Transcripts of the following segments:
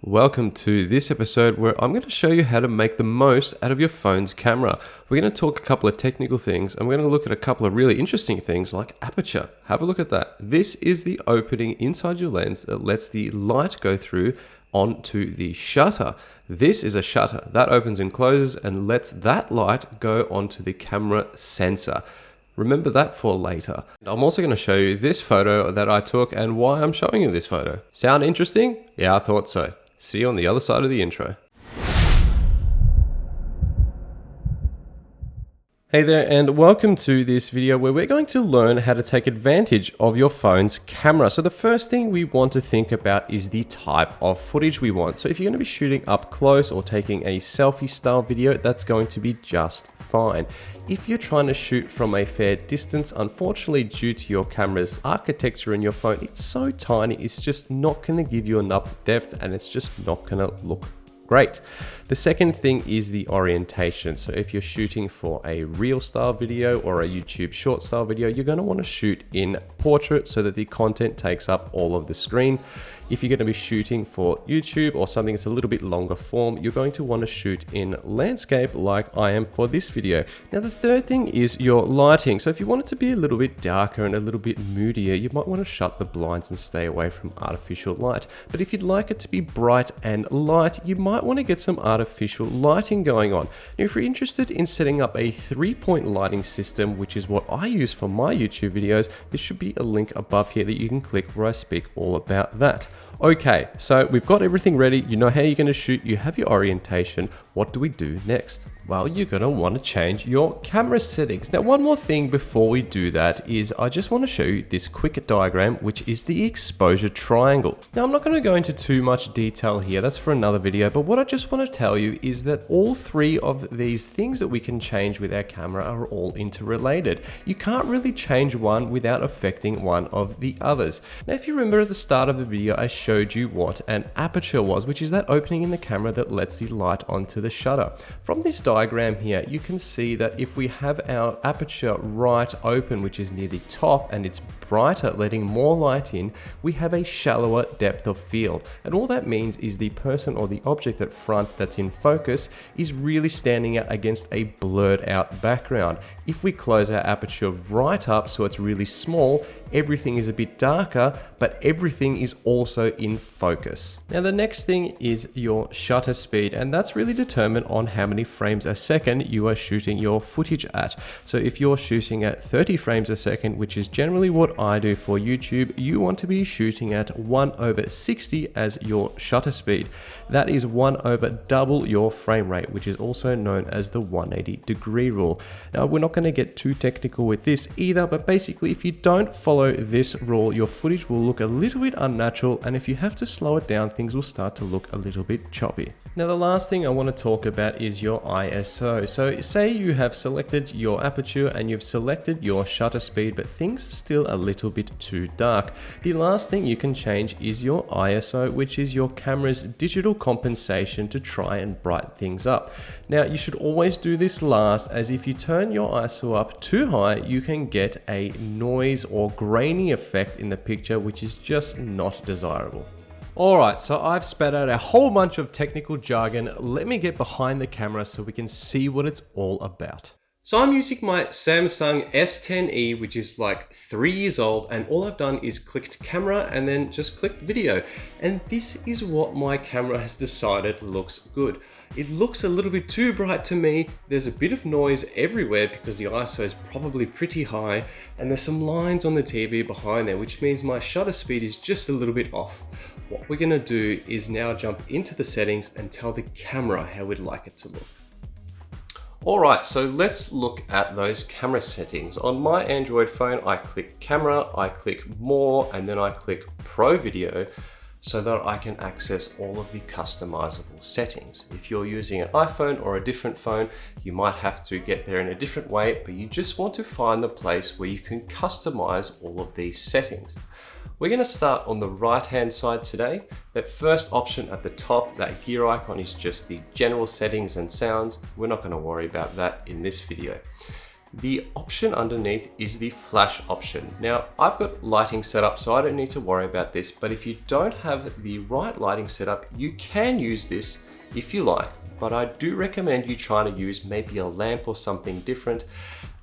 Welcome to this episode where I'm going to show you how to make the most out of your phone's camera. We're going to talk a couple of technical things and we're going to look at a couple of really interesting things like aperture. Have a look at that. This is the opening inside your lens that lets the light go through onto the shutter. This is a shutter that opens and closes and lets that light go onto the camera sensor. Remember that for later. I'm also going to show you this photo that I took and why I'm showing you this photo. Sound interesting? Yeah, I thought so. See you on the other side of the intro. Hey there and welcome to this video where we're going to learn how to take advantage of your phone's camera. So the first thing we want to think about is the type of footage we want. So if you're going to be shooting up close or taking a selfie style video, that's going to be just fine. If you're trying to shoot from a fair distance, unfortunately due to your camera's architecture in your phone, it's so tiny, it's just not going to give you enough depth and it's just not going to look great. The second thing is the orientation. So if you're shooting for a reel style video or a YouTube short style video, you're going to want to shoot in portrait so that the content takes up all of the screen. If you're going to be shooting for YouTube or something that's a little bit longer form, you're going to want to shoot in landscape like I am for this video. Now the third thing is your lighting. So if you want it to be a little bit darker and a little bit moodier, you might want to shut the blinds and stay away from artificial light. But if you'd like it to be bright and light, you might want to get some artificial lighting going on. Now, if you're interested in setting up a 3-point lighting system, which is what I use for my YouTube videos, there should be a link above here that you can click where I speak all about that. Okay, so we've got everything ready. You know how you're going to shoot. You have your orientation. What do we do next? Well, you're going to want to change your camera settings. Now, one more thing before we do that is I just want to show you this quick diagram, which is the exposure triangle. Now, I'm not going to go into too much detail here. That's for another video. But what I just want to tell you is that all three of these things that we can change with our camera are all interrelated. You can't really change one without affecting one of the others. Now, if you remember at the start of the video, I showed you what an aperture was, which is that opening in the camera that lets the light onto the shutter. From this diagram here, you can see that if we have our aperture right open, which is near the top, and it's brighter, letting more light in, we have a shallower depth of field. And all that means is the person or the object at front that's in focus is really standing out against a blurred out background. If we close our aperture right up so it's really small, everything is a bit darker, but everything is also in focus. Now the next thing is your shutter speed, and that's really determined on how many frames a second you are shooting your footage at. So if you're shooting at 30 frames a second, which is generally what I do for YouTube, you want to be shooting at 1/60 as your shutter speed. That is 1/double your frame rate, which is also known as the 180-degree rule. Now we're not going to get too technical with this either, but basically if you don't follow this rule, your footage will look a little bit unnatural, and if you have to slow it down, things will start to look a little bit choppy. Now the last thing I want to talk about is your ISO. So say you have selected your aperture and you've selected your shutter speed, but things are still a little bit too dark. The last thing you can change is your ISO, which is your camera's digital compensation to try and brighten things up. Now you should always do this last, as if you turn your ISO up too high, you can get a noise or grainy effect in the picture, which is just not desirable. Alright, so I've spat out a whole bunch of technical jargon. Let me get behind the camera so we can see what it's all about. So I'm using my Samsung S10e, which is like 3 years old, and all I've done is clicked camera and then just clicked video. And this is what my camera has decided looks good. It looks a little bit too bright to me. There's a bit of noise everywhere because the ISO is probably pretty high, and there's some lines on the TV behind there, which means my shutter speed is just a little bit off. What we're going to do is now jump into the settings and tell the camera how we'd like it to look. Alright, so let's look at those camera settings. On my Android phone, I click camera, I click more, and then I click Pro Video so that I can access all of the customizable settings. If you're using an iPhone or a different phone, you might have to get there in a different way, but you just want to find the place where you can customize all of these settings. We're going to start on the right hand side today. That first option at the top, that gear icon, is just the general settings and sounds. We're not going to worry about that in this video. The option underneath is the flash option. Now, I've got lighting set up, so I don't need to worry about this, but if you don't have the right lighting set up, you can use this if you like, but I do recommend you trying to use maybe a lamp or something different,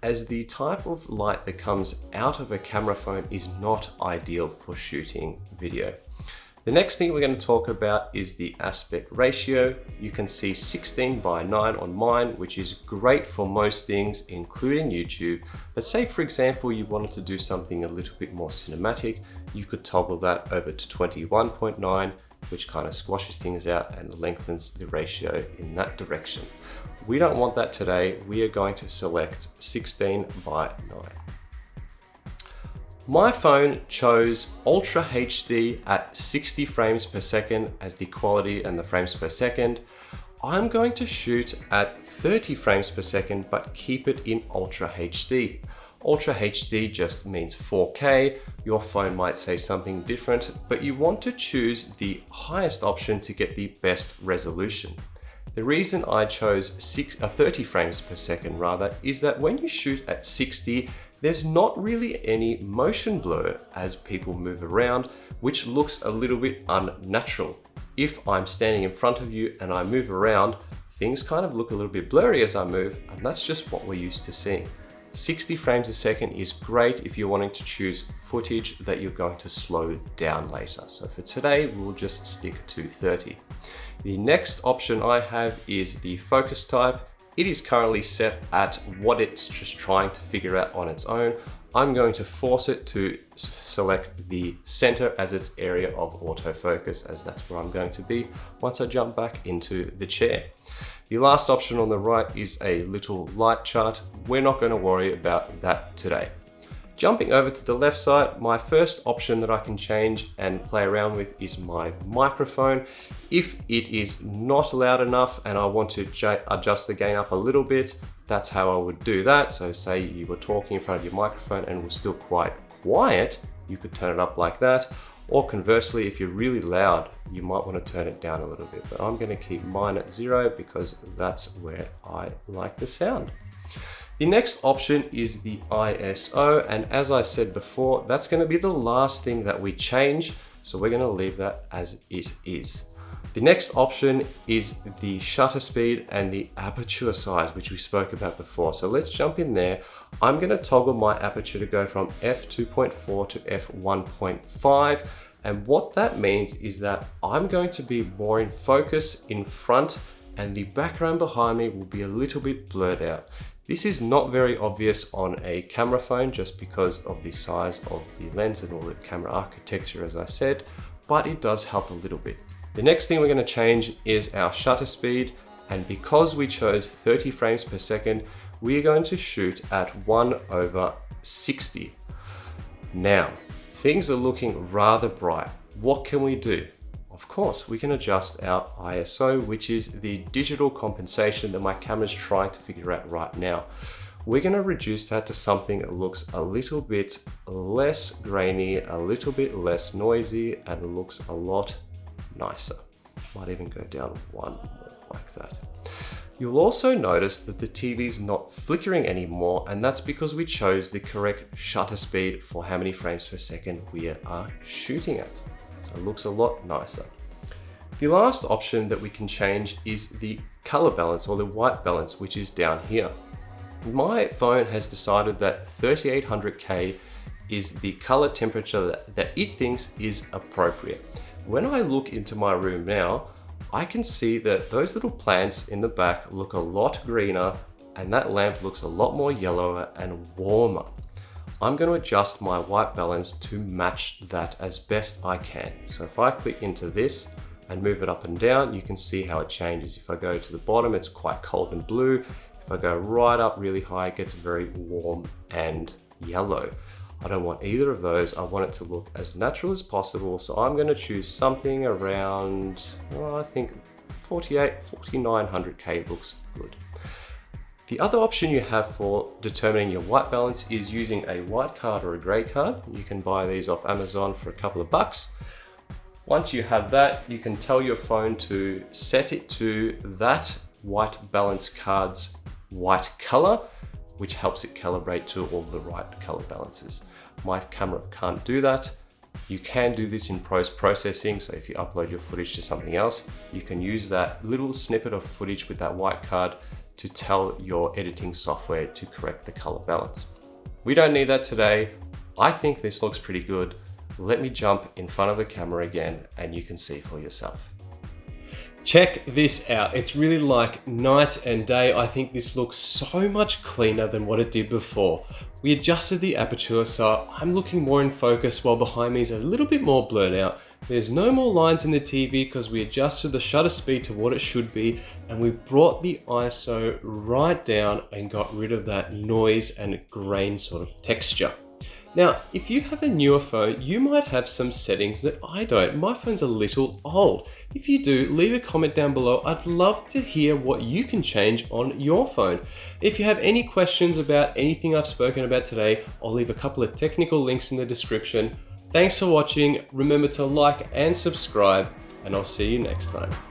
as the type of light that comes out of a camera phone is not ideal for shooting video. The next thing we're going to talk about is the aspect ratio. You can see 16:9 on mine, which is great for most things, including YouTube. But say, for example, you wanted to do something a little bit more cinematic, you could toggle that over to 21.9, which kind of squashes things out and lengthens the ratio in that direction. We don't want that today. We are going to select 16:9. My phone chose Ultra HD at 60 frames per second as the quality and the frames per second. I'm going to shoot at 30 frames per second, but keep it in Ultra HD. Ultra HD just means 4K. Your phone might say something different, but you want to choose the highest option to get the best resolution. The reason I chose 30 frames per second rather is that when you shoot at 60, there's not really any motion blur as people move around, which looks a little bit unnatural. If I'm standing in front of you and I move around, things kind of look a little bit blurry as I move, and that's just what we're used to seeing. 60 frames a second is great if you're wanting to choose footage that you're going to slow down later. So for today, we'll just stick to 30. The next option I have is the focus type. It is currently set at what it's just trying to figure out on its own. I'm going to force it to select the center as its area of autofocus, as that's where I'm going to be once I jump back into the chair. The last option on the right is a little light chart. We're not going to worry about that today. Jumping over to the left side, my first option that I can change and play around with is my microphone. If it is not loud enough and I want to adjust the gain up a little bit, that's how I would do that. So say you were talking in front of your microphone and it was still quite quiet, you could turn it up like that. Or conversely, if you're really loud, you might want to turn it down a little bit. But I'm going to keep mine at 0 because that's where I like the sound. The next option is the ISO, and as I said before, that's going to be the last thing that we change, so we're going to leave that as it is. The next option is the shutter speed and the aperture size, which we spoke about before. So let's jump in there. I'm going to toggle my aperture to go from f2.4 to f1.5, and what that means is that I'm going to be more in focus in front, and the background behind me will be a little bit blurred out. This is not very obvious on a camera phone just because of the size of the lens and all the camera architecture, as I said, but it does help a little bit. The next thing we're going to change is our shutter speed, and because we chose 30 frames per second, we are going to shoot at 1/60. Now, things are looking rather bright. What can we do? Of course, we can adjust our ISO, which is the digital compensation that my camera's trying to figure out right now. We're going to reduce that to something that looks a little bit less grainy, a little bit less noisy, and looks a lot nicer. Might even go down one more like that. You'll also notice that the TV's not flickering anymore, and that's because we chose the correct shutter speed for how many frames per second we are shooting at. So it looks a lot nicer. The last option that we can change is the color balance, or the white balance, which is down here. My phone has decided that 3800K is the color temperature that it thinks is appropriate. When I look into my room now, I can see that those little plants in the back look a lot greener, and that lamp looks a lot more yellower and warmer. I'm going to adjust my white balance to match that as best I can. So if I click into this and move it up and down, you can see how it changes. If I go to the bottom, it's quite cold and blue. If I go right up really high, it gets very warm and yellow. I don't want either of those. I want it to look as natural as possible. So I'm going to choose something around, well, I think 4900K looks good. The other option you have for determining your white balance is using a white card or a gray card. You can buy these off Amazon for a couple of bucks. Once you have that, you can tell your phone to set it to that white balance card's white color. which helps it calibrate to all the right color balances. My camera can't do that. You can do this in post-processing, so if you upload your footage to something else, you can use that little snippet of footage with that white card to tell your editing software to correct the color balance. We don't need that today. I think this looks pretty good. Let me jump in front of the camera again and you can see for yourself. Check this out. It's really like night and day. I think this looks so much cleaner than what it did before. We adjusted the aperture, so I'm looking more in focus while behind me is a little bit more blurred out. There's no more lines in the TV because we adjusted the shutter speed to what it should be, and we brought the ISO right down and got rid of that noise and grain sort of texture. Now, if you have a newer phone, you might have some settings that I don't. My phone's a little old. If you do, leave a comment down below. I'd love to hear what you can change on your phone. If you have any questions about anything I've spoken about today, I'll leave a couple of technical links in the description. Thanks for watching. Remember to like and subscribe, and I'll see you next time.